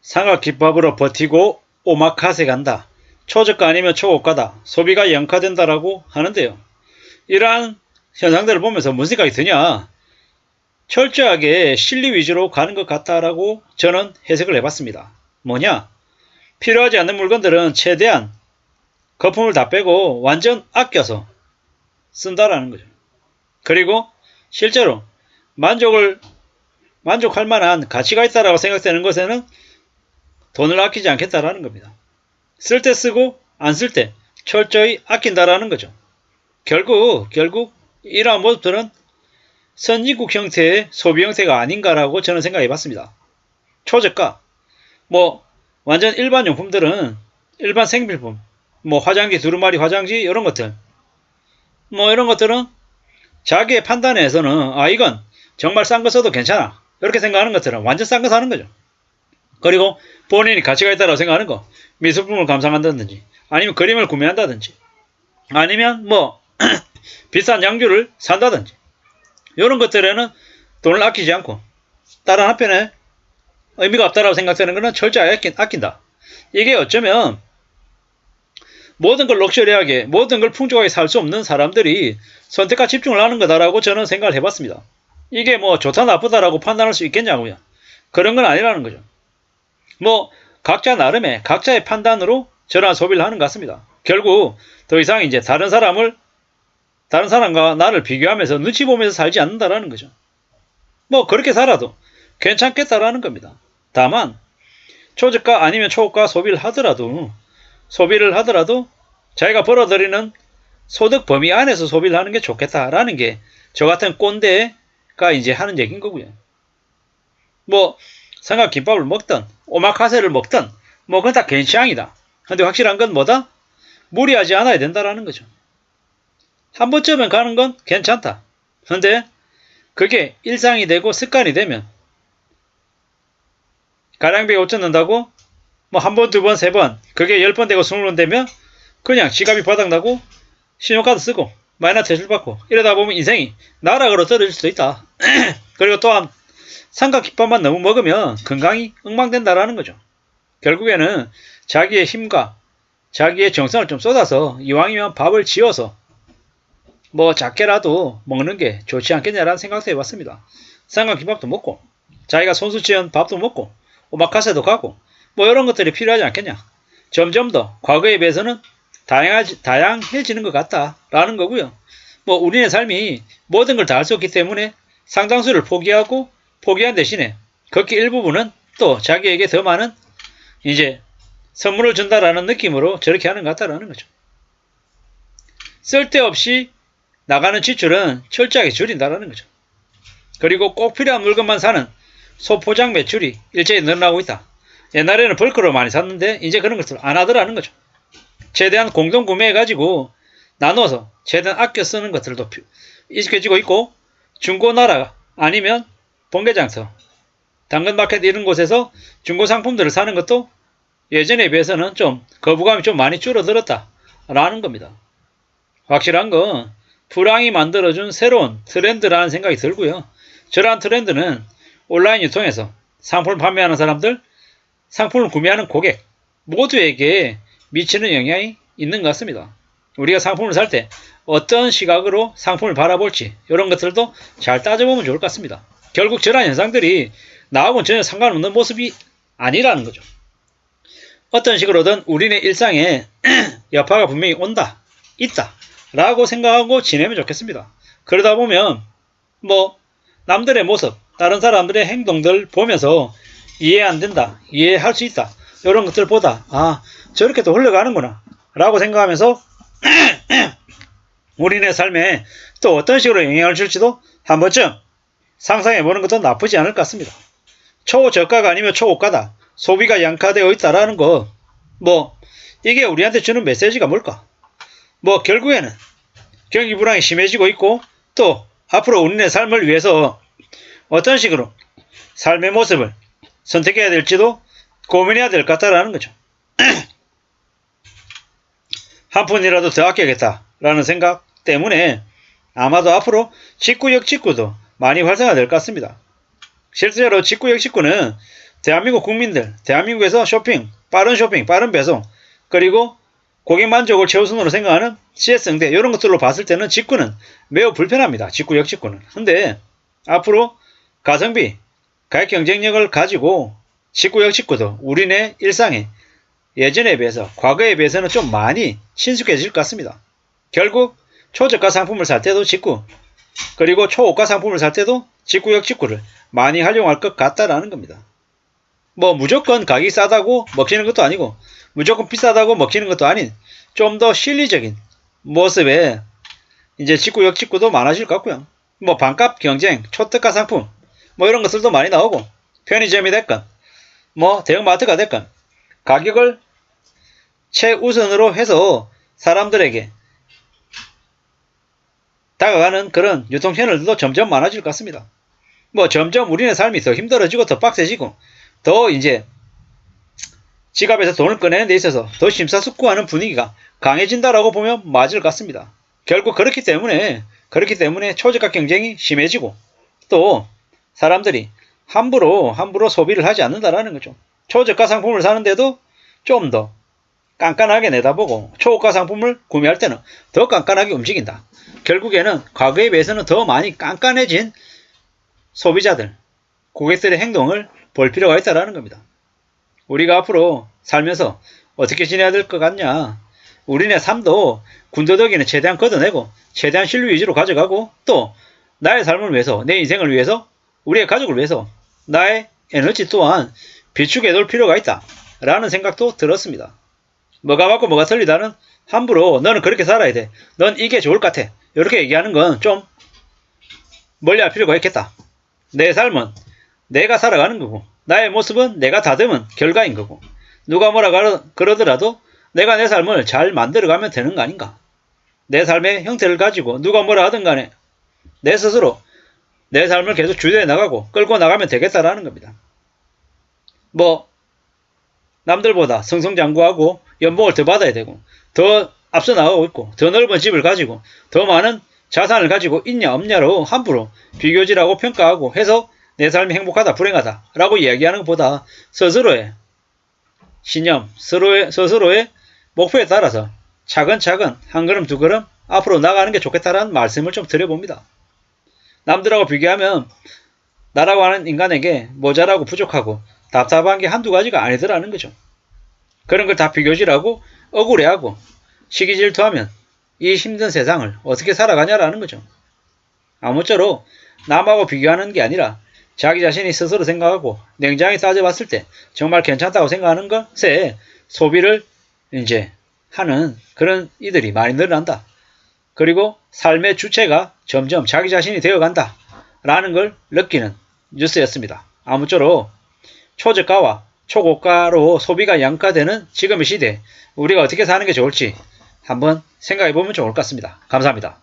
삼각김밥으로 버티고 오마카세 간다. 초저가 아니면 초고가다. 소비가 양화된다라고 하는데요. 이러한 현상들을 보면서 무슨 생각이 드냐? 철저하게 실리 위주로 가는 것 같다라고 저는 해석을 해봤습니다. 뭐냐? 필요하지 않는 물건들은 최대한 거품을 다 빼고 완전 아껴서 쓴다라는 거죠. 그리고 실제로 만족할 만한 가치가 있다라고 생각되는 것에는 돈을 아끼지 않겠다라는 겁니다. 쓸 때 쓰고 안 쓸 때 철저히 아낀다라는 거죠. 결국 이러한 모습들은 선진국 형태의 소비 형태가 아닌가라고 저는 생각해 봤습니다. 초저가, 완전 일반 용품들은 일반 생필품, 화장지, 두루마리 화장지 이런 것들, 이런 것들은 자기의 판단에서는 이건 정말 싼 거 써도 괜찮아 이렇게 생각하는 것들은 완전 싼 거 사는 거죠. 그리고 본인이 가치가 있다고 생각하는 거, 미술품을 감상한다든지 아니면 그림을 구매한다든지 아니면 비싼 양주를 산다든지 이런 것들에는 돈을 아끼지 않고 다른 한편에 의미가 없다라고 생각되는 것은 철저히 아낀다. 이게 어쩌면 모든 걸 럭셔리하게, 모든 걸 풍족하게 살 수 없는 사람들이 선택과 집중을 하는 거다라고 저는 생각을 해봤습니다. 이게 좋다 나쁘다라고 판단할 수 있겠냐고요. 그런 건 아니라는 거죠. 각자 나름의 각자의 판단으로 저러한 소비를 하는 것 같습니다. 결국 더 이상 이제 다른 사람과 나를 비교하면서 눈치 보면서 살지 않는다라는 거죠. 그렇게 살아도 괜찮겠다라는 겁니다. 다만 초저가 아니면 초고가 소비를 하더라도 자기가 벌어들이는 소득 범위 안에서 소비를 하는 게 좋겠다라는 게 저 같은 꼰대가 이제 하는 얘기인 거고요. 삼각김밥을 먹든 오마카세를 먹든 그건 다 개인 취향이다. 근데 확실한 건 뭐다? 무리하지 않아야 된다라는 거죠. 한 번쯤은 가는 건 괜찮다. 근데 그게 일상이 되고 습관이 되면 가량비가 웃젓는다고 한 번, 두 번, 세 번, 그게 10번 되고 20번 되면 그냥 지갑이 바닥나고 신용카드 쓰고 마이너스 대출 받고 이러다 보면 인생이 나락으로 떨어질 수도 있다. 그리고 또한 삼각김밥만 너무 먹으면 건강이 엉망된다라는 거죠. 결국에는 자기의 힘과 자기의 정성을 좀 쏟아서 이왕이면 밥을 지어서 작게라도 먹는 게 좋지 않겠냐라는 생각도 해봤습니다. 삼각김밥도 먹고 자기가 손수 지은 밥도 먹고 오마카세도 가고 이런 것들이 필요하지 않겠냐. 점점 더 과거에 비해서는 다양해지는 것 같다라는 거고요. 우리의 삶이 모든 걸 다 할 수 없기 때문에 상당수를 포기한 대신에 거기 일부분은 또 자기에게 더 많은 이제 선물을 준다라는 느낌으로 저렇게 하는 것 같다라는 거죠. 쓸데없이 나가는 지출은 철저하게 줄인다라는 거죠. 그리고 꼭 필요한 물건만 사는 소포장 매출이 일제히 늘어나고 있다. 옛날에는 벌크로 많이 샀는데 이제 그런 것들 안 하더라는 거죠. 최대한 공동 구매해가지고 나눠서 최대한 아껴 쓰는 것들도 익숙해지고 있고, 중고나라 아니면 번개장터, 당근마켓 이런 곳에서 중고 상품들을 사는 것도 예전에 비해서는 좀 거부감이 좀 많이 줄어들었다라는 겁니다. 확실한 건 불황이 만들어준 새로운 트렌드라는 생각이 들고요. 저러한 트렌드는 온라인 유통에서 상품을 판매하는 사람들, 상품을 구매하는 고객 모두에게 미치는 영향이 있는 것 같습니다. 우리가 상품을 살 때 어떤 시각으로 상품을 바라볼지 이런 것들도 잘 따져보면 좋을 것 같습니다. 결국 저러한 현상들이 나하고는 전혀 상관없는 모습이 아니라는 거죠. 어떤 식으로든 우리네 일상에 여파가 분명히 온다, 있다 라고 생각하고 지내면 좋겠습니다. 그러다 보면 남들의 모습, 다른 사람들의 행동들 보면서 이해 안 된다, 이해할 수 있다 이런 것들보다 저렇게 또 흘러가는구나 라고 생각하면서 우리네 삶에 또 어떤 식으로 영향을 줄지도 한 번쯤 상상해보는 것도 나쁘지 않을 것 같습니다. 초저가가 아니면 초고가다, 소비가 양화되어 있다라는 거 이게 우리한테 주는 메시지가 뭘까? 결국에는 경기 불황이 심해지고 있고, 또 앞으로 우리네 삶을 위해서 어떤 식으로 삶의 모습을 선택해야 될지도 고민해야 될 것 같다라는 거죠. 한 푼이라도 더 아껴야겠다라는 생각 때문에 아마도 앞으로 직구역 직구도 많이 활성화될 것 같습니다. 실제로 직구역 직구는 대한민국 국민들, 대한민국에서 쇼핑, 빠른 배송, 그리고 고객 만족을 최우선으로 생각하는 CS 응대 이런 것들로 봤을 때는 직구는 매우 불편합니다. 직구, 역직구는. 근데 앞으로 가성비, 가격 경쟁력을 가지고 직구, 역직구도 우리네 일상에 예전에 비해서, 과거에 비해서는 좀 많이 친숙해질 것 같습니다. 결국 초저가 상품을 살 때도 직구, 그리고 초고가 상품을 살 때도 직구, 역직구를 많이 활용할 것 같다라는 겁니다. 뭐 무조건 가격이 싸다고 먹히는 것도 아니고 무조건 비싸다고 먹히는 것도 아닌 좀 더 실리적인 모습에 이제 직구, 역직구도 많아질 것 같고요. 뭐 반값 경쟁, 초특가 상품 뭐 이런 것들도 많이 나오고 편의점이 됐건 뭐 대형마트가 됐건 가격을 최우선으로 해서 사람들에게 다가가는 그런 유통 채널들도 점점 많아질 것 같습니다. 뭐 점점 우리네 삶이 더 힘들어지고 더 빡세지고 더 이제 지갑에서 돈을 꺼내는 데 있어서 더 심사숙고하는 분위기가 강해진다라고 보면 맞을 것 같습니다. 결국 그렇기 때문에 초저가 경쟁이 심해지고 또 사람들이 함부로 소비를 하지 않는다라는 거죠. 초저가 상품을 사는데도 좀 더 깐깐하게 내다보고 초고가 상품을 구매할 때는 더 깐깐하게 움직인다. 결국에는 과거에 비해서는 더 많이 깐깐해진 소비자들, 고객들의 행동을 볼 필요가 있다는 겁니다. 우리가 앞으로 살면서 어떻게 지내야 될 것 같냐. 우리네 삶도 군더더기는 최대한 걷어내고 최대한 신뢰 위주로 가져가고 또 나의 삶을 위해서, 내 인생을 위해서, 우리의 가족을 위해서 나의 에너지 또한 비축해 둘 필요가 있다 라는 생각도 들었습니다. 뭐가 맞고 뭐가 틀리다는 함부로 너는 그렇게 살아야 돼, 넌 이게 좋을 것 같아, 이렇게 얘기하는 건 좀 멀리할 필요가 있겠다. 내 삶은 내가 살아가는 거고 나의 모습은 내가 다듬은 결과인 거고 누가 뭐라 그러더라도 내가 내 삶을 잘 만들어가면 되는 거 아닌가. 내 삶의 형태를 가지고 누가 뭐라 하든 간에 내 스스로 내 삶을 계속 주도해 나가고 끌고 나가면 되겠다라는 겁니다. 뭐 남들보다 승승장구하고 연봉을 더 받아야 되고 더 앞서 나가고 있고 더 넓은 집을 가지고 더 많은 자산을 가지고 있냐 없냐로 함부로 비교질하고 평가하고 해서 내 삶이 행복하다 불행하다 라고 이야기하는 것보다 스스로의 신념, 스스로의 목표에 따라서 차근차근 한 걸음 두 걸음 앞으로 나가는 게 좋겠다라는 말씀을 좀 드려봅니다. 남들하고 비교하면 나라고 하는 인간에게 모자라고 부족하고 답답한 게 한두 가지가 아니더라는 거죠. 그런 걸 다 비교질하고 억울해하고 시기질투하면 이 힘든 세상을 어떻게 살아가냐라는 거죠. 아무쪼록 남하고 비교하는 게 아니라 자기 자신이 스스로 생각하고 냉정하게 따져봤을 때 정말 괜찮다고 생각하는 것에 소비를 이제 하는 그런 이들이 많이 늘어난다. 그리고 삶의 주체가 점점 자기 자신이 되어간다 라는 걸 느끼는 뉴스였습니다. 아무쪼록 초저가와 초고가로 소비가 양가되는 지금의 시대에 우리가 어떻게 사는 게 좋을지 한번 생각해 보면 좋을 것 같습니다. 감사합니다.